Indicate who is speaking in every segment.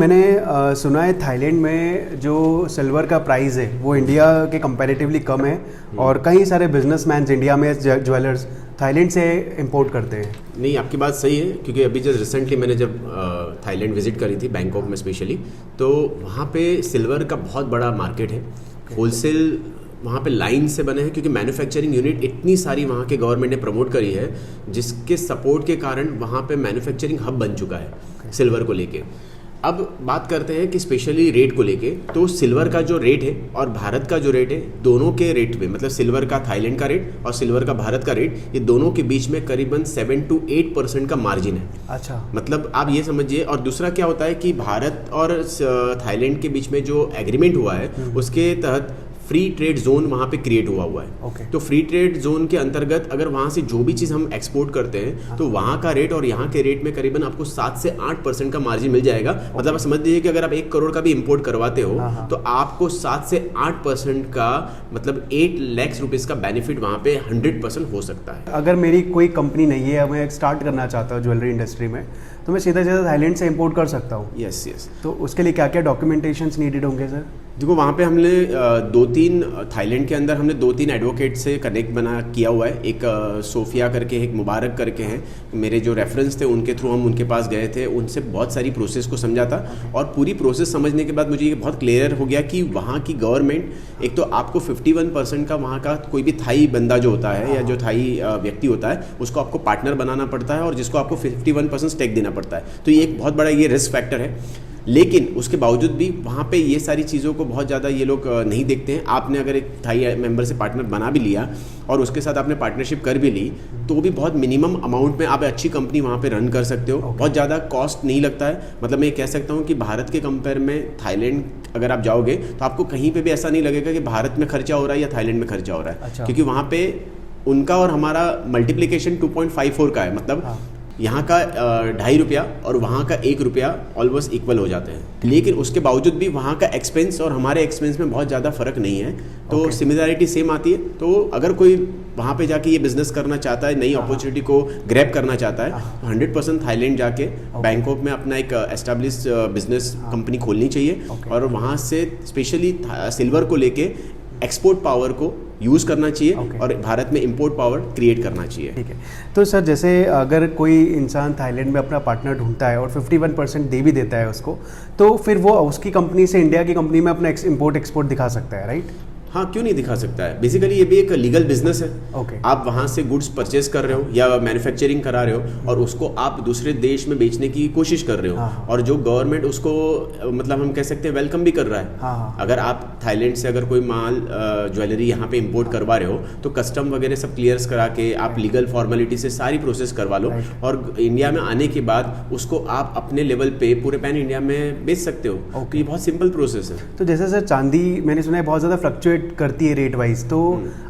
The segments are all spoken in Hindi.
Speaker 1: मैंने सुना है थाईलैंड में जो सिल्वर का प्राइस है वो इंडिया के कंपैरेटिवली कम है और कई सारे बिजनेसमैन इंडिया में ज्वेलर्स थाईलैंड से इंपोर्ट करते हैं।
Speaker 2: नहीं, आपकी बात सही है क्योंकि अभी जस्ट रिसेंटली मैंने जब थाईलैंड विजिट करी थी, बैंकॉक में स्पेशली, तो वहाँ पे सिल्वर का बहुत बड़ा मार्केट है। होलसेल वहाँ पे लाइन से बने हैं क्योंकि मैन्युफैक्चरिंग यूनिट इतनी सारी वहाँ के गवर्नमेंट ने प्रमोट करी है जिसके सपोर्ट के कारण वहाँ पे मैन्युफैक्चरिंग हब बन चुका है सिल्वर को लेके। अब बात करते हैं कि स्पेशली रेट को लेके, तो सिल्वर का जो रेट है और भारत का जो रेट है, दोनों के रेट में मतलब सिल्वर का थाईलैंड का रेट और सिल्वर का भारत का रेट, ये दोनों के बीच में करीबन 7 to 8% का मार्जिन है।
Speaker 1: अच्छा,
Speaker 2: मतलब आप ये समझिए। और दूसरा क्या होता है कि भारत और थाईलैंड के बीच में जो एग्रीमेंट हुआ है उसके तहत फ्री ट्रेड जोन वहाँ पे क्रिएट हुआ है। तो फ्री ट्रेड जोन के अंतर्गत अगर वहाँ से जो भी चीज़ हम एक्सपोर्ट करते हैं तो वहाँ का रेट और यहाँ के रेट में करीबन आपको 7 से 8% का मार्जिन मिल जाएगा। मतलब आप समझ लीजिए कि अगर आप 1 करोड़ का भी इंपोर्ट करवाते हो तो आपको 7 से 8% का मतलब 8 लाख रुपीज़ का बेनिफिट वहाँ पे 100% हो सकता है।
Speaker 1: अगर मेरी कोई कंपनी नहीं है, मैं स्टार्ट करना चाहता हूँ ज्वेलरी इंडस्ट्री में, तो मैं सीधा थाईलैंड से इंपोर्ट कर सकता हूँ?
Speaker 2: यस।
Speaker 1: तो उसके लिए क्या क्या डॉक्यूमेंटेशंस नीडेड होंगे सर?
Speaker 2: देखो, वहाँ पे हमने 2-3 थाईलैंड के अंदर हमने 2-3 एडवोकेट से कनेक्ट किया हुआ है। एक सोफिया करके, एक मुबारक करके हैं, मेरे जो रेफरेंस थे उनके थ्रू हम उनके पास गए थे, उनसे बहुत सारी प्रोसेस को समझा था। और पूरी प्रोसेस समझने के बाद मुझे ये बहुत क्लियर हो गया कि वहाँ की गवर्नमेंट, एक तो आपको 51% का वहाँ का कोई भी थाई बंदा जो होता है या जो थाई व्यक्ति होता है उसको आपको पार्टनर बनाना पड़ता है और जिसको आपको 51% स्टेक देना पड़ता है। तो ये एक बहुत बड़ा ये रिस्क फैक्टर है। लेकिन उसके बावजूद भी वहाँ पे ये सारी चीज़ों को बहुत ज़्यादा ये लोग नहीं देखते हैं। आपने अगर एक थाई मेंबर से पार्टनर बना भी लिया और उसके साथ आपने पार्टनरशिप कर भी ली तो भी बहुत मिनिमम अमाउंट में आप अच्छी कंपनी वहाँ पे रन कर सकते हो। बहुत ज़्यादा कॉस्ट नहीं लगता है। मतलब मैं कह सकता हूँ कि भारत के कंपेयर में थाईलैंड अगर आप जाओगे तो आपको कहीं पर भी ऐसा नहीं लगेगा कि भारत में खर्चा हो रहा है या थाईलैंड में खर्चा हो रहा है।
Speaker 1: अच्छा।
Speaker 2: क्योंकि वहाँ पे उनका और हमारा मल्टीप्लिकेशन 2.54 का है। मतलब यहाँ का 2.5 रुपया और वहाँ का 1 रुपया ऑलमोस्ट इक्वल हो जाते हैं। लेकिन उसके बावजूद भी वहाँ का एक्सपेंस और हमारे एक्सपेंस में बहुत ज़्यादा फ़र्क नहीं है। तो सिमिलरिटी सेम आती है। तो अगर कोई वहाँ पे जाके ये बिज़नेस करना चाहता है, नई अपॉर्चुनिटी को ग्रैब करना चाहता है, 100% थाईलैंड जाके बैंकॉक में अपना एक एस्टैब्लिश बिजनेस कंपनी खोलनी चाहिए और वहाँ से स्पेशली सिल्वर को लेके एक्सपोर्ट पावर को यूज़ करना चाहिए और भारत में इंपोर्ट पावर क्रिएट करना चाहिए।
Speaker 1: ठीक है। तो सर जैसे अगर कोई इंसान थाईलैंड में अपना पार्टनर ढूंढता है और 51% दे भी देता है उसको, तो फिर वो उसकी कंपनी से इंडिया की कंपनी में अपना इंपोर्ट एक्सपोर्ट दिखा सकता है, राइट?
Speaker 2: हाँ, क्यों नहीं दिखा सकता है। बेसिकली ये भी एक लीगल बिजनेस है। आप वहाँ से गुड्स परचेज कर रहे हो या मैन्युफैक्चरिंग करा रहे हो और उसको आप दूसरे देश में बेचने की कोशिश कर रहे हो और जो गवर्नमेंट उसको मतलब हम कह सकते हैं वेलकम भी कर रहा है। अगर आप थाईलैंड से अगर कोई माल ज्वेलरी यहाँ पे इंपोर्ट करवा रहे हो तो कस्टम वगैरह सब क्लियर्स करा के आप लीगल फॉर्मेलिटी से सारी प्रोसेस करवा लो और इंडिया में आने के बाद उसको आप अपने लेवल पे पूरे पैन इंडिया में बेच सकते हो। तो ये बहुत सिंपल प्रोसेस है।
Speaker 1: तो जैसे सर चांदी मैंने सुना है बहुत ज़्यादा फ्लक्चुएट करती है रेट वाइज, तो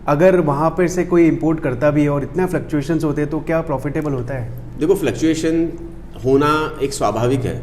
Speaker 1: अगर वहाँ पर से कोई इंपोर्ट करता भी है और इतना फ्लक्चुएशंस होते हैं तो क्या प्रॉफिटेबल होता है? देखो,
Speaker 2: फ्लक्चुएशन होना एक स्वाभाविक है।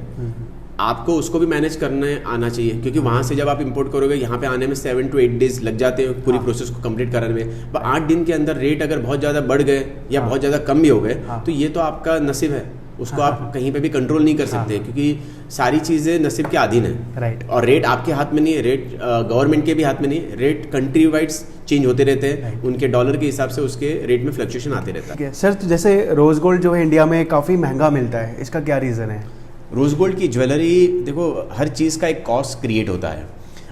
Speaker 2: आपको उसको भी मैनेज करने आना चाहिए क्योंकि वहाँ से जब आप इंपोर्ट करोगे यहाँ पे आने में 7 to 8 डेज लग जाते हैं पूरी प्रोसेस को कंप्लीट कराने में। पर 8 दिन के अंदर रेट अगर बहुत ज़्यादा बढ़ गए या बहुत ज़्यादा कम भी हो गए तो ये तो आपका नसीब है, उसको आप कहीं पे भी कंट्रोल नहीं कर सकते क्योंकि सारी चीज़ें नसीब के अधीन है।
Speaker 1: राइट।
Speaker 2: और रेट आपके हाथ में नहीं है, रेट गवर्नमेंट के भी हाथ में नहीं है। रेट कंट्री वाइड्स चेंज होते रहते हैं, उनके डॉलर के हिसाब से उसके रेट में फ्लक्चुएशन आते रहता है।
Speaker 1: सर तो जैसे रोज गोल्ड जो है इंडिया में काफ़ी महंगा मिलता है, इसका क्या रीज़न है?
Speaker 2: रोज गोल्ड की ज्वेलरी, देखो हर चीज़ का एक कॉस्ट क्रिएट होता है।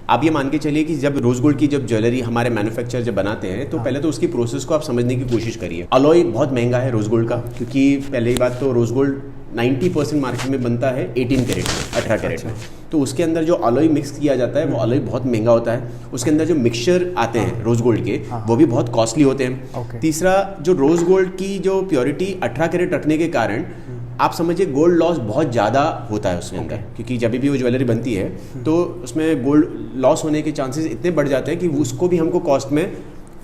Speaker 2: आप ये मान के चलिए कि जब रोज गोल्ड की जब ज्वेलरी हमारे मैन्युफैक्चर जब बनाते हैं तो पहले तो उसकी प्रोसेस को आप समझने की कोशिश करिए। अलॉय बहुत महंगा है रोज गोल्ड का क्योंकि पहली बात तो रोज गोल्ड 90% मार्केट में बनता है 18 कैरेट में, 18 कैरेट में। तो उसके अंदर जो अलॉय मिक्स किया जाता है वो अलॉय बहुत महंगा होता है। उसके अंदर जो मिक्सचर आते हैं रोज गोल्ड के वो भी बहुत कॉस्टली होते हैं। तीसरा, जो रोज गोल्ड की जो प्योरिटी 18 कैरेट रखने के कारण आप समझिए गोल्ड लॉस बहुत ज़्यादा होता है उसके अंदर क्योंकि जब भी वो ज्वेलरी बनती है तो उसमें गोल्ड लॉस होने के चांसेस इतने बढ़ जाते हैं कि उसको भी हमको कॉस्ट में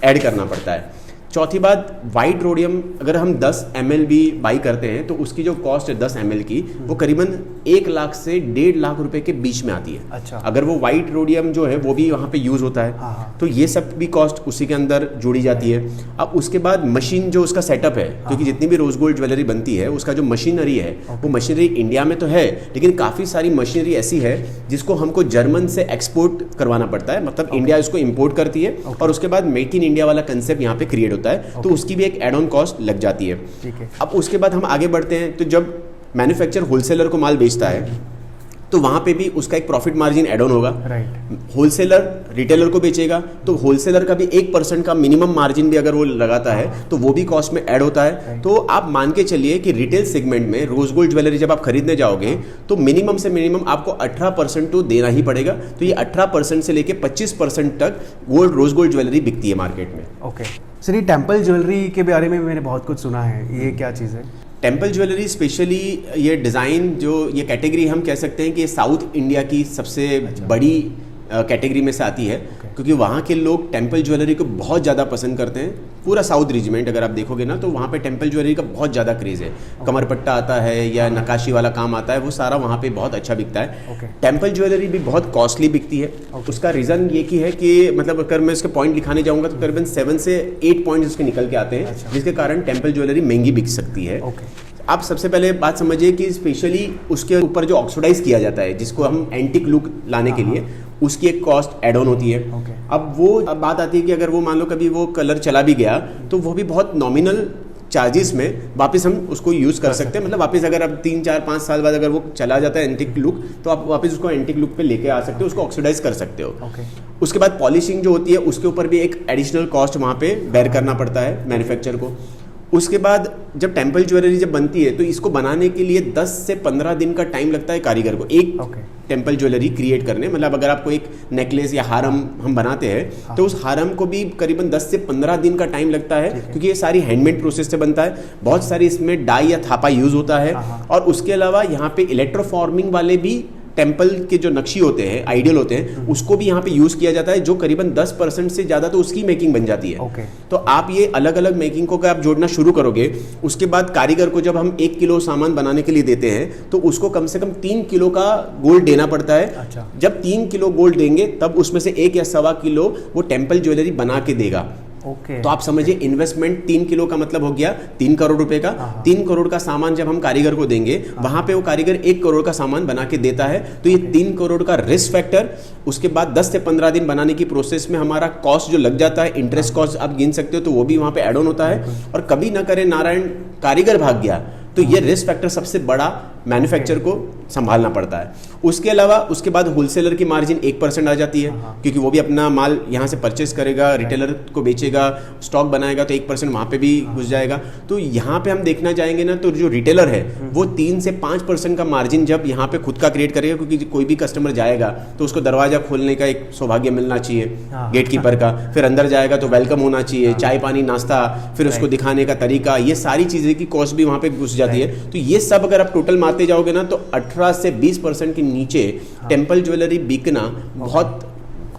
Speaker 2: ऐड करना पड़ता है। चौथी बात, वाइट रोडियम अगर हम 10 ml भी बाई करते हैं तो उसकी जो कॉस्ट है 10 ml की वो करीबन 1 लाख से 1.5 लाख रुपए के बीच में आती है।
Speaker 1: अच्छा।
Speaker 2: अगर वो वाइट रोडियम जो है वो भी वहाँ पे यूज़ होता है।
Speaker 1: हाँ।
Speaker 2: तो ये सब भी कॉस्ट उसी के अंदर जोड़ी जाती है। अब उसके बाद मशीन जो उसका सेटअप है, क्योंकि जितनी भी रोज गोल्ड ज्वेलरी बनती है उसका जो मशीनरी है वो मशीनरी इंडिया में तो है, लेकिन काफ़ी सारी मशीनरी ऐसी है जिसको हमको जर्मन से एक्सपोर्ट करवाना पड़ता है, मतलब इंडिया इसको इंपोर्ट करती है और उसके बाद मेक इन इंडिया वाला कंसेप्ट यहाँ पे क्रिएट होता है। तो उसकी भी एक एड ऑन कॉस्ट लग जाती है। अब उसके बाद हम आगे बढ़ते हैं, तो जब मैन्युफैक्चर होलसेलर को माल बेचता है तो वहाँ पे भी उसका एक प्रॉफिट मार्जिन एड ऑन होगा। होलसेलर रिटेलर को बेचेगा तो होलसेलर का भी 1% का मिनिमम मार्जिन भी अगर वो लगाता है तो वो भी कॉस्ट में ऐड होता है। तो आप मान के चलिए कि रिटेल सेगमेंट में रोज गोल्ड ज्वेलरी जब आप खरीदने जाओगे तो मिनिमम से मिनिमम आपको 18% तो देना ही पड़ेगा। तो ये 18% से लेके 25% तक रोज गोल्ड ज्वेलरी बिकती है मार्केट में।
Speaker 1: ओके सर, ये टेम्पल ज्वेलरी के बारे में मैंने बहुत कुछ सुना है, ये क्या चीज़ है?
Speaker 2: टेम्पल ज्वेलरी स्पेशली ये डिज़ाइन जो ये कैटेगरी हम कह सकते हैं कि साउथ इंडिया की सबसे बड़ी कैटेगरी में से आती है, क्योंकि वहाँ के लोग टेम्पल ज्वेलरी को बहुत ज़्यादा पसंद करते हैं। पूरा साउथ रीजमेंट अगर आप देखोगे ना तो वहाँ पे टेम्पल ज्वेलरी का बहुत ज़्यादा क्रेज़ है। कमरपट्टा आता है या नक्काशी वाला काम आता है, वो सारा वहाँ पे बहुत अच्छा बिकता है। टेम्पल ज्वेलरी भी बहुत कॉस्टली बिकती है। उसका रीज़न ये की है कि मतलब अगर मैं इसके पॉइंट दिखाने जाऊँगा तो करीबन 7 से 8 पॉइंट उसके निकल के आते हैं, जिसके कारण टेम्पल ज्वेलरी महंगी बिक सकती है। आप सबसे पहले बात समझिए कि स्पेशली उसके ऊपर जो ऑक्सीडाइज किया जाता है, जिसको हम एंटिक लुक लाने के लिए, उसकी एक कॉस्ट एड ऑन होती है। अब वो बात आती है कि अगर वो मान लो कभी वो कलर चला भी गया तो वो भी बहुत नॉमिनल चार्जेस में वापस हम उसको यूज़ कर सकते हैं। मतलब वापस अगर अब 3, 4, 5 साल बाद अगर वो चला जाता है एंटिक लुक, तो आप वापस उसको एंटिक लुक पे लेके आ सकते हो, उसको ऑक्सीडाइज कर सकते हो। उसके बाद पॉलिशिंग जो होती है उसके ऊपर भी एक एडिशनल कॉस्ट वहाँ पे बेयर करना पड़ता है मैन्युफैक्चर को। उसके बाद जब टेम्पल ज्वेलरी जब बनती है तो इसको बनाने के लिए 10 से 15 दिन का टाइम लगता है कारीगर को एक टेम्पल ज्वेलरी क्रिएट करने। मतलब अगर आपको एक नेकलेस या हारम हम बनाते हैं तो उस हारम को भी करीबन 10 से 15 दिन का टाइम लगता है, क्योंकि ये सारी हैंडमेड प्रोसेस से बनता है। बहुत सारी इसमें डाई या थापा यूज होता है। और उसके अलावा यहाँ पे इलेक्ट्रोफॉर्मिंग वाले भी टेम्पल के जो नक्शी होते हैं, आइडियल होते हैं, उसको भी यहाँ पे यूज किया जाता है, जो करीबन 10% से ज़्यादा तो उसकी मेकिंग बन जाती है। तो आप ये अलग अलग मेकिंग को अगर आप जोड़ना शुरू करोगे, उसके बाद कारीगर को जब हम 1 किलो सामान बनाने के लिए देते हैं तो उसको कम से कम 3 किलो का गोल्ड देना पड़ता है। जब 3 किलो गोल्ड देंगे तब उसमें से 1 या 1.25 किलो वो टेम्पल ज्वेलरी बना के देगा। तो आप समझिए इन्वेस्टमेंट 3 किलो का मतलब हो गया 3 करोड़ रुपए का। 3 करोड़ का सामान जब हम कारीगर को देंगे, वहां पे वो कारीगर 1 करोड़ का सामान बना के देता है। तो ये 3 करोड़ का रिस्क फैक्टर, उसके बाद 10 से 15 दिन बनाने की प्रोसेस में हमारा कॉस्ट जो लग जाता है, इंटरेस्ट कॉस्ट आप गिन सकते हो, तो वो भी वहां पे एड ऑन होता है। और कभी ना करे नारायण कारीगर भाग गया तो ये रिस्क फैक्टर सबसे बड़ा मैन्युफैक्चर को संभालना पड़ता है। उसके अलावा उसके बाद होलसेलर की मार्जिन 1% आ जाती है, क्योंकि वो भी अपना माल यहाँ से परचेस करेगा, रिटेलर को बेचेगा, स्टॉक बनाएगा, तो 1% वहाँ पे भी घुस जाएगा। तो यहाँ पे हम देखना चाहेंगे ना, तो जो रिटेलर है वो 3 से 5% का मार्जिन जब यहाँ पे खुद का क्रिएट करेगा, क्योंकि कोई भी कस्टमर जाएगा तो उसको दरवाजा खोलने का एक सौभाग्य मिलना चाहिए गेट कीपर का, फिर अंदर जाएगा तो वेलकम होना चाहिए, चाय पानी नाश्ता, फिर उसको दिखाने का तरीका, ये सारी चीज़ें की कॉस्ट भी वहाँ पे घुस जाती है। तो ये सब अगर आप टोटल मारते जाओगे ना तो 18 से 20% के नीचे टेम्पल ज्वेलरी बिकना बहुत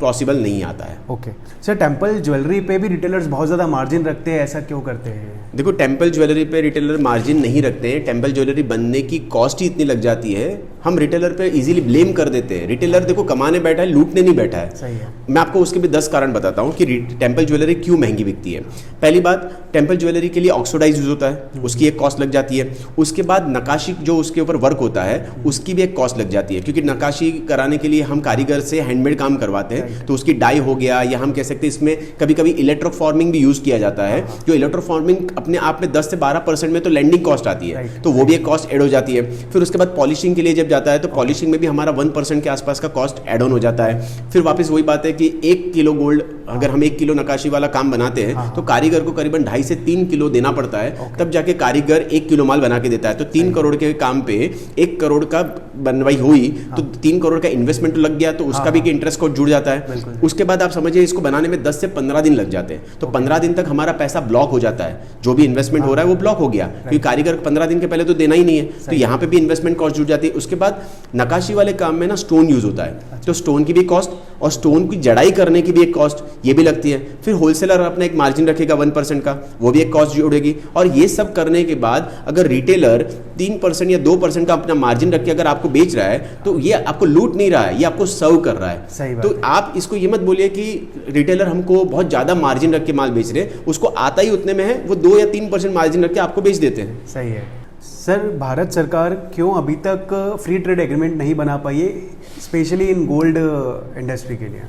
Speaker 2: पॉसिबल नहीं आता है।
Speaker 1: ओके सर, टेम्पल ज्वेलरी पे भी रिटेलर्स बहुत ज़्यादा मार्जिन रखते हैं, ऐसा क्यों करते हैं?
Speaker 2: देखो, टेम्पल ज्वेलरी पे रिटेलर मार्जिन नहीं रखते हैं। टेम्पल ज्वेलरी बनने की कॉस्ट ही इतनी लग जाती है, हम रिटेलर पे इजीली ब्लेम कर देते हैं। रिटेलर देखो कमाने बैठा है, लूटने नहीं बैठा है।
Speaker 1: सही है।
Speaker 2: मैं आपको उसके भी 10 कारण बताता हूँ कि टेम्पल ज्वेलरी क्यों महंगी बिकती है। पहली बात, टेम्पल ज्वेलरी के लिए ऑक्सीडाइज यूज होता है, उसकी एक कॉस्ट लग जाती है। उसके बाद नक्काशी जो उसके ऊपर वर्क होता है उसकी भी एक कॉस्ट लग जाती है, क्योंकि नक्काशी कराने के लिए हम कारीगर से हैंडमेड काम करवाते हैं, तो उसकी डाई हो गया, या हम कह सकते हैं इसमें कभी कभी इलेक्ट्रोफॉर्मिंग भी यूज किया जाता है। जो इलेक्ट्रोफॉर्मिंग अपने आप में 10 से 12% में तो लैंडिंग कॉस्ट आती है, तो वो भी एक कॉस्ट ऐड हो जाती है। फिर उसके बाद पॉलिशिंग के लिए जब जाता है तो पॉलिशिंग में भी हमारा 1% के आसपास का कॉस्ट ऐड ऑन हो जाता है। फिर वापस वही बात है कि 1 किलो गोल्ड, अगर हम 1 किलो नक्काशी वाला काम बनाते हैं तो कारीगर को करीबन 2.5 से 3 किलो देना पड़ता है, तब जाके कारीगर 1 किलो माल बना के देता है। तो 3 करोड़ के काम पे 1 करोड़ का बनवाई हुई तो 3 करोड़ का इन्वेस्टमेंट लग गया, तो उसका भी इंटरेस्ट कॉस्ट जुड़ जाता है। उसके बाद आप समझिए इसको बनाने में 10 से 15 दिन लग जाते हैं, तो 15 दिन तक हमारा पैसा ब्लॉक हो जाता है। जो भी इन्वेस्टमेंट हो रहा है वो ब्लॉक हो गया, क्योंकि कारीगर 15 दिन के पहले तो देना ही नहीं है, तो यहाँ पे भी इन्वेस्टमेंट कॉस्ट जुड़ जाती है। उसके बाद नक्काशी वाले काम में ना स्टोन यूज होता है, तो स्टोन की भी कॉस्ट और स्टोन की जड़ाई करने की भी एक कॉस्ट, ये भी लगती है। फिर होलसेलर अपना एक मार्जिन रखेगा 1% का, वो भी एक कॉस्ट जुड़ेगी। और ये सब करने के बाद अगर रिटेलर 3% या 2% का अपना मार्जिन रख के अगर आपको बेच रहा है तो ये आपको लूट नहीं रहा है, ये आपको सर्व कर रहा है।
Speaker 1: सही बात
Speaker 2: तो
Speaker 1: है।
Speaker 2: आप इसको ये मत बोलिए कि रिटेलर हमको बहुत ज़्यादा मार्जिन रख के माल बेच रहे हैं, उसको आता ही उतने में है, वो 2 या 3% मार्जिन रख के आपको बेच देते हैं।
Speaker 1: सही है सर। भारत सरकार क्यों अभी तक फ्री ट्रेड एग्रीमेंट नहीं बना पाई है, स्पेशली इन गोल्ड इंडस्ट्री के लिए?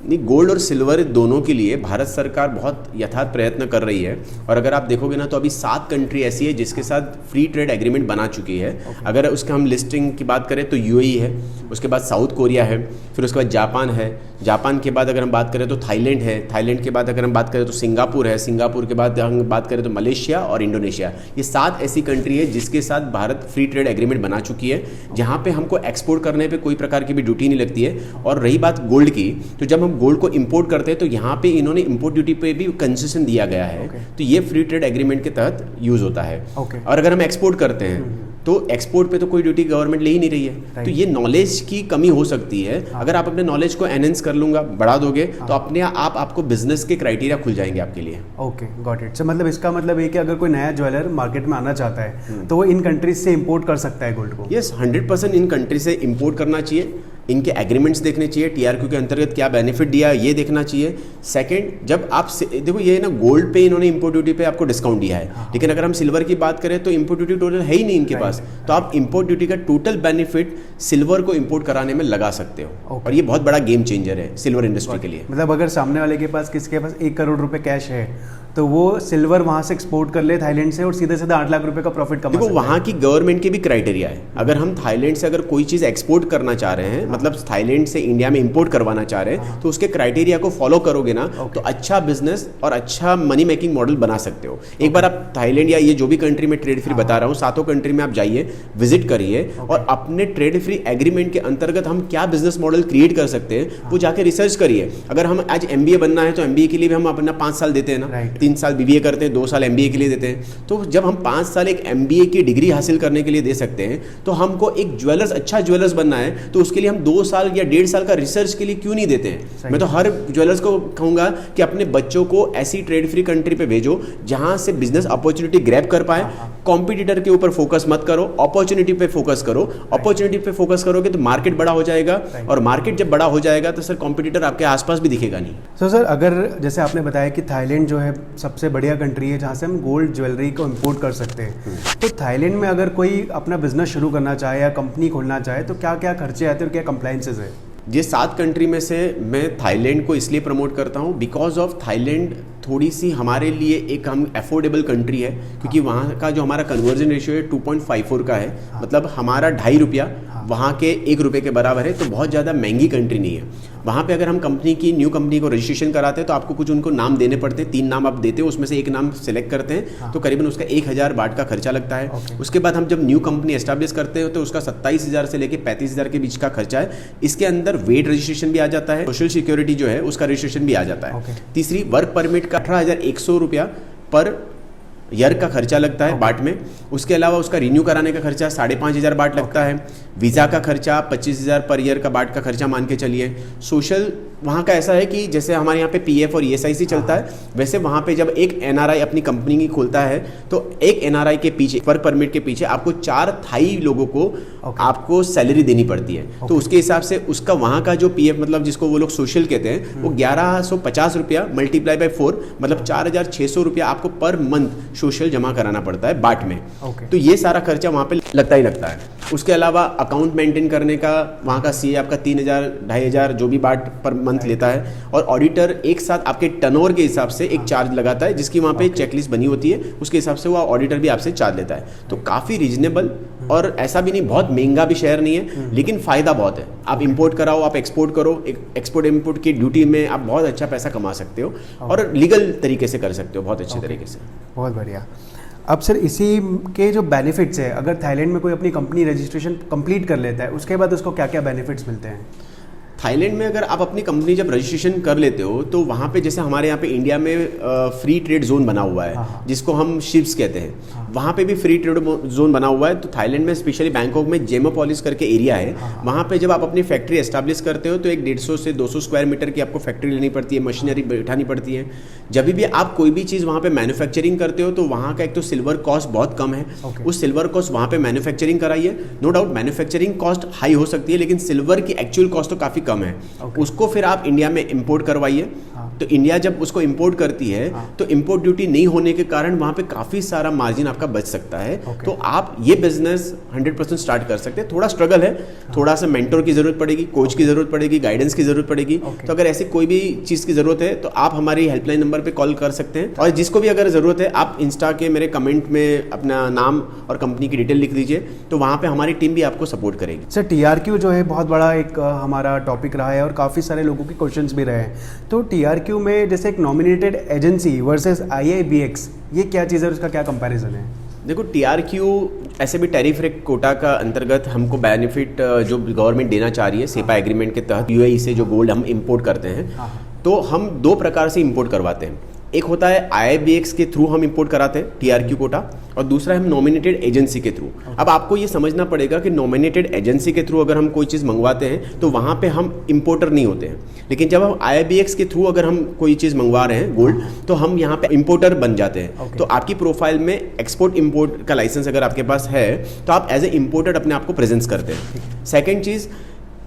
Speaker 2: नहीं, गोल्ड और सिल्वर दोनों के लिए भारत सरकार बहुत यथार्थ प्रयत्न कर रही है। और अगर आप देखोगे ना तो अभी 7 कंट्री ऐसी है जिसके साथ फ्री ट्रेड एग्रीमेंट बना चुकी है। अगर उसके हम लिस्टिंग की बात करें तो यूएई है, उसके बाद साउथ कोरिया है, फिर उसके बाद जापान है, जापान के बाद अगर हम बात करें तो थाईलैंड है, थाईलैंड के बाद अगर हम बात करें तो सिंगापुर है, सिंगापुर के बाद हम बात करें तो मलेशिया और इंडोनेशिया। ये 7 ऐसी कंट्री है जिसके साथ भारत फ्री ट्रेड एग्रीमेंट बना चुकी है, जहाँ पे हमको एक्सपोर्ट करने पे कोई प्रकार की भी ड्यूटी नहीं लगती है। और रही बात गोल्ड की, तो जब हम गोल्ड को इंपोर्ट करते हैं तो यहाँ पे इन्होंने इंपोर्ट ड्यूटी पे भी कंसेशन दिया गया है। तो ये फ्री ट्रेड एग्रीमेंट के तहत यूज होता है। और अगर हम एक्सपोर्ट करते हैं तो एक्सपोर्ट पे तो कोई ड्यूटी गवर्नमेंट ले ही नहीं रही है। तो ये नॉलेज की कमी हो सकती है। अगर आप अपने नॉलेज को एनहेंस कर लूंगा, बढ़ा दोगे, तो अपने आप आपको बिजनेस के क्राइटेरिया खुल जाएंगे आपके लिए।
Speaker 1: Okay, got it. सो मतलब इसका मतलब है कि अगर कोई नया ज्वेलर मार्केट में आना चाहता है तो वो इन कंट्रीज से इंपोर्ट कर सकता है गोल्ड को?
Speaker 2: यस, 100% इन कंट्री से इंपोर्ट करना चाहिए। इनके एग्रीमेंट्स देखने चाहिए, टीआरक्यू के अंतर्गत क्या बेनिफिट दिया ये देखना चाहिए। सेकंड, जब आप देखो ये ना गोल्ड पे इन्होंने इंपोर्ट ड्यूटी पे आपको डिस्काउंट दिया है, लेकिन अगर हम सिल्वर की बात करें तो इंपोर्ट ड्यूटी टोटल है ही नहीं इनके पास। तो आप इंपोर्ट ड्यूटी का टोटल बेनिफिट सिल्वर को इंपोर्ट कराने में लगा सकते हो। और ये बहुत बड़ा गेम चेंजर है सिल्वर इंडस्ट्री के लिए।
Speaker 1: मतलब अगर सामने वाले के पास, किसके पास 1 करोड़ रुपए कैश है तो वो सिल्वर वहां से एक्सपोर्ट कर ले थाईलैंड से और सीधे सीधे 8 लाख रुपए का प्रॉफिट कमा सकता है।
Speaker 2: देखो वहाँ की गवर्नमेंट के भी क्राइटेरिया है। अगर हम थाईलैंड से अगर कोई चीज़ एक्सपोर्ट करना चाह रहे हैं, मतलब थाईलैंड से इंडिया में इंपोर्ट करवाना चाह रहे हैं, तो उसके क्राइटेरिया को फॉलो करोगे ना तो अच्छा बिजनेस और अच्छा मनी मेकिंग मॉडल बना सकते हो। एक बार आप थाईलैंड या ये जो भी कंट्री में ट्रेड फ्री बता रहा हूँ, 7 कंट्री में आप जाइए, विजिट करिए और अपने ट्रेड फ्री एग्रीमेंट के अंतर्गत हम क्या बिजनेस मॉडल क्रिएट कर सकते हैं वो जाके रिसर्च करिए। अगर हम आज MBA बनना है तो MBA के लिए भी हम अपना 5 साल देते हैं ना, 3 साल BBA करते हैं, 2 साल MBA के लिए देते हैं। तो जब हम 5 साल एक MBA की डिग्री हासिल करने के लिए दे सकते हैं, तो हमको एक ज्वेलर्स, अच्छा ज्वेलर्स बनना है तो उसके लिए हम 2 साल या 1.5 साल का रिसर्च के लिए क्यों नहीं देते हैं? मैं तो हर ज्वेलर्स को कहूंगा कि अपने बच्चों को ऐसी ट्रेड फ्री कंट्री पे भेजो जहां से बिजनेस अपॉर्चुनिटी ग्रैब कर पाए। कॉम्पिटिटर के ऊपर फोकस मत करो, अपॉर्चुनिटी पे फोकस करो। अपॉर्चुनिटी पे फोकस करोगे तो मार्केट बड़ा हो जाएगा, और मार्केट जब बड़ा हो जाएगा तो सर कॉम्पिटिटर आपके आसपास भी दिखेगा नहीं।
Speaker 1: तो सर अगर जैसे आपने बताया कि थाईलैंड जो है सबसे बढ़िया कंट्री है जहाँ से हम गोल्ड ज्वेलरी को इंपोर्ट कर सकते हैं, तो थाईलैंड में अगर कोई अपना बिजनेस शुरू करना चाहे या कंपनी खोलना चाहे तो क्या क्या खर्चे आते हैं और क्या कंप्लायंसेस है?
Speaker 2: ये 7 कंट्री में से मैं थाईलैंड को इसलिए प्रमोट करता हूँ बिकॉज ऑफ थाईलैंड थोड़ी सी हमारे लिए एक हम अफोर्डेबल कंट्री है, क्योंकि वहाँ का जो हमारा कन्वर्जन रेशियो है 2.54 का है। मतलब हमारा 2.5 रुपया वहाँ के 1 रुपये के बराबर है। तो बहुत ज़्यादा महंगी कंट्री नहीं है। वहाँ पे अगर हम न्यू कंपनी को रजिस्ट्रेशन कराते हैं तो आपको कुछ उनको नाम देने पड़ते हैं। 3 नाम आप देते हो, उसमें से एक नाम सेलेक्ट करते हैं, तो करीबन उसका 1000 बाट का खर्चा लगता है। उसके बाद हम जब न्यू कंपनी एस्टैब्लिश करते हैं तो उसका 27,000 से लेकर 35,000 के बीच का खर्चा है। इसके अंदर वेट रजिस्ट्रेशन भी आ जाता है, सोशल सिक्योरिटी जो है उसका रजिस्ट्रेशन भी आ जाता है। तीसरी, वर्क परमिट का 18,100 रुपया पर ईयर का खर्चा लगता है बाट में। उसके अलावा उसका रिन्यू कराने का खर्चा 5,500 बाट लगता है। वीज़ा का खर्चा 25,000 पर ईयर का बाट का खर्चा मान के चलिए। सोशल वहाँ का ऐसा है कि जैसे हमारे यहाँ पे PF और ESIC चलता है, वैसे वहाँ पे जब एक NRI अपनी कंपनी की खोलता है तो एक NRI के पीछे, वर्क परमिट के पीछे आपको 4 थाई लोगों को आपको सैलरी देनी पड़ती है। तो उसके हिसाब से उसका वहाँ का जो PF, मतलब जिसको वो लोग सोशल कहते हैं, वो 1150 रुपया मल्टीप्लाई बाय 4, मतलब 4,600 रुपया आपको पर मंथ सोशल जमा कराना पड़ता है बाट में। तो ये सारा खर्चा वहाँ पे लगता ही लगता है। उसके अलावा अकाउंट मेंटेन करने का वहाँ का CA आपका 3,000 2,500 जो भी बाट पर मंथ लेता है। और ऑडिटर एक साथ आपके टर्नओवर के हिसाब से एक चार्ज लगाता है, जिसकी वहाँ पे चेकलिस्ट बनी होती है, उसके हिसाब से वो ऑडिटर भी आपसे चार्ज लेता है। तो काफ़ी रीजनेबल, और ऐसा भी नहीं बहुत महंगा भी शहर नहीं है, लेकिन फ़ायदा बहुत है। आप इंपोर्ट कराओ, आप एक्सपोर्ट करो, एक्सपोर्ट इम्पोर्ट की ड्यूटी में आप बहुत अच्छा पैसा कमा सकते हो और लीगल तरीके से कर सकते हो, बहुत अच्छे तरीके से।
Speaker 1: बहुत बढ़िया। अब सर इसी के जो बेनिफिट्स है, अगर थाईलैंड में कोई अपनी कंपनी रजिस्ट्रेशन कंप्लीट कर लेता है उसके बाद उसको क्या क्या बेनिफिट्स मिलते हैं?
Speaker 2: थाईलैंड में अगर आप अपनी कंपनी जब रजिस्ट्रेशन कर लेते हो तो वहाँ पे जैसे हमारे यहाँ पे इंडिया में फ्री ट्रेड जोन बना हुआ है, जिसको हम शिप्स कहते हैं, वहाँ पे भी फ्री ट्रेड जोन बना हुआ है। तो थाईलैंड में स्पेशली बैंकॉक में जेमोपोलिस करके एरिया है, वहाँ पे जब आप अपनी फैक्ट्री एस्टैब्लिश करते हो तो एक 150 से 200 स्क्वायर मीटर की आपको फैक्ट्री लेनी पड़ती है, मशीनरी बैठानी पड़ती है। जब भी आप कोई भी चीज़ वहाँ पे मैन्युफैक्चरिंग करते हो तो वहाँ का एक तो सिल्वर कॉस्ट बहुत कम है, उस सिल्वर कॉस्ट वहाँ पे मैन्युफैक्चरिंग कराइए। No doubt manufacturing cost high हो सकती है, लेकिन सिल्वर की एक्चुअल कॉस्ट तो काफ़ी कम है। उसको फिर आप इंडिया में इंपोर्ट करवाइए। तो इंडिया जब उसको इंपोर्ट करती है तो इंपोर्ट ड्यूटी नहीं होने के कारण वहाँ पे काफ़ी सारा मार्जिन आपका बच सकता है। तो आप ये बिजनेस 100% स्टार्ट कर सकते हैं। थोड़ा स्ट्रगल है, थोड़ा सा मेंटोर की ज़रूरत पड़ेगी, कोच की ज़रूरत पड़ेगी, गाइडेंस की ज़रूरत पड़ेगी। तो अगर ऐसी कोई भी चीज़ की ज़रूरत है तो आप हमारी हेल्पलाइन नंबर पे कॉल कर सकते हैं, और जिसको भी अगर ज़रूरत है आप इंस्टा के मेरे कमेंट में अपना नाम और कंपनी की डिटेल लिख दीजिए, तो वहाँ पे हमारी टीम भी आपको सपोर्ट करेगी।
Speaker 1: सर TRQ जो है बहुत बड़ा एक हमारा टॉपिक रहा है और काफ़ी सारे लोगों के क्वेश्चंस भी रहे हैं। तो TRQ में जैसे एक नॉमिनेटेड एजेंसी वर्सेस IIBX, ये क्या चीज़ है और उसका क्या कंपैरिजन है?
Speaker 2: देखो TRQ ऐसे भी टैरिफ रेट कोटा का अंतर्गत हमको बेनिफिट जो गवर्नमेंट देना चाह रही है सेपा एग्रीमेंट के तहत, UAE से जो गोल्ड हम इंपोर्ट करते हैं, तो हम 2 प्रकार से इंपोर्ट करवाते हैं। एक होता है IIBX के थ्रू हम इंपोर्ट कराते हैं TRQ कोटा, और दूसरा है हम नॉमिनेटेड एजेंसी के थ्रू। अब आपको ये समझना पड़ेगा कि नॉमिनेटेड एजेंसी के थ्रू अगर हम कोई चीज़ मंगवाते हैं तो वहाँ पे हम इंपोर्टर नहीं होते हैं, लेकिन जब हम IIBX के थ्रू अगर हम कोई चीज़ मंगवा रहे हैं गोल्ड, तो हम यहाँ पे इंपोर्टर बन जाते हैं। तो आपकी प्रोफाइल में एक्सपोर्ट इंपोर्ट का लाइसेंस अगर आपके पास है तो आप एज ए इंपोर्टर अपने आप को प्रेजेंस करते हैं। सेकेंड चीज़,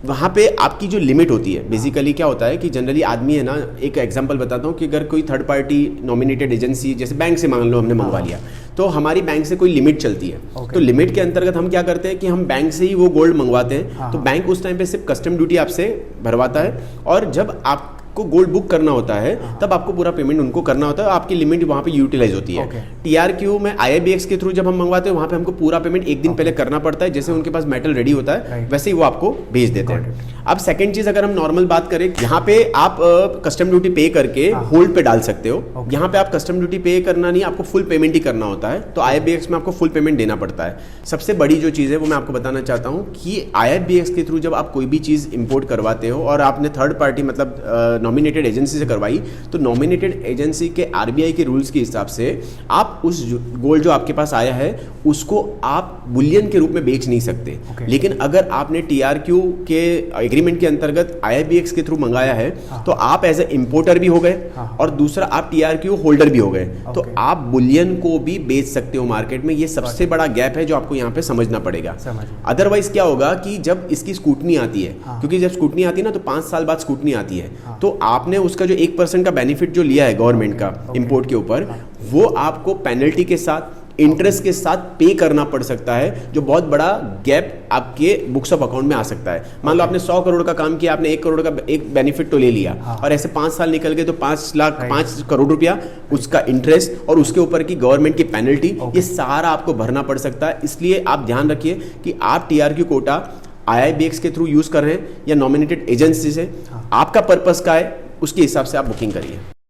Speaker 2: वहाँ पे आपकी जो लिमिट होती है, बेसिकली क्या होता है कि जनरली आदमी है ना, एक एग्जांपल बताता हूँ कि अगर कोई थर्ड पार्टी नॉमिनेटेड एजेंसी जैसे बैंक से मान लो हमने मंगवा लिया, तो हमारी बैंक से कोई लिमिट चलती है। तो लिमिट के अंतर्गत हम क्या करते हैं कि हम बैंक से ही वो गोल्ड मंगवाते हैं। तो बैंक उस टाइम पे सिर्फ कस्टम ड्यूटी आपसे भरवाता है, और जब आपको गोल्ड बुक करना होता है तब आपको पूरा पेमेंट उनको करना होता है, आपकी लिमिट वहाँ पे यूटिलाइज होती है। TRQ में IIBX के थ्रू जब हम मंगवाते हैं वहाँ पे हमको पूरा पेमेंट एक दिन पहले करना पड़ता है, जैसे उनके पास मेटल रेडी होता है वैसे ही वो आपको भेज देते हैं। अब सेकंड चीज, अगर हम नॉर्मल बात करें, यहाँ पे आप कस्टम ड्यूटी पे करके होल्ड पे डाल सकते हो। यहाँ पे आप कस्टम ड्यूटी पे करना नहीं, आपको फुल पेमेंट ही करना होता है। तो IIBX में आपको फुल पेमेंट देना पड़ता है। सबसे बड़ी जो चीज़ है वो मैं आपको बताना चाहता हूँ कि IIBX के थ्रू जब आप कोई भी चीज़ इंपोर्ट करवाते हो और आपने थर्ड पार्टी मतलब नॉमिनेटेड एजेंसी से करवाई, तो नॉमिनेटेड एजेंसी के RBI के रूल्स के हिसाब से आप उस गोल्ड जो आपके पास आया है उसको आप बुलियन के रूप में बेच नहीं सकते। लेकिन अगर आपने TRQ के एग्रीमेंट के अंतर्गत IIBX के थ्रू मंगाया है तो आप एज ए इंपोर्टर भी हो गए, और दूसरा आप TRQ होल्डर भी हो गए। तो आप बुलियन को भी बेच सकते हो मार्केट में। ये सबसे बड़ा गैप है जो आपको यहाँ पे समझना पड़ेगा। अदरवाइज क्या होगा कि जब इसकी स्कूटनी आती है, क्योंकि जब स्कूटनी आती है ना तो 5 साल बाद स्कूटनी आती है, तो आपने उसका जो 1% का बेनिफिट जो लिया है गवर्नमेंट का इंपोर्ट के ऊपर, वो आपको पेनल्टी के साथ इंटरेस्ट के साथ पे करना पड़ सकता है, जो बहुत बड़ा गैप आपके बुक्स ऑफ अकाउंट में आ सकता है। मान लो आपने 100 करोड़ का काम किया, आपने 1 करोड़ का एक बेनिफिट तो ले लिया, और ऐसे 5 साल निकल गए तो 5 करोड़ रुपया उसका इंटरेस्ट और उसके ऊपर की गवर्नमेंट की पेनल्टी, ये सारा आपको भरना पड़ सकता है। इसलिए आप ध्यान रखिए कि आप TRQ कोटा IIBX के थ्रू यूज कर रहे हैं या नॉमिनेटेड एजेंसी से, आपका पर्पस क्या है उसके हिसाब से आप बुकिंग करिए।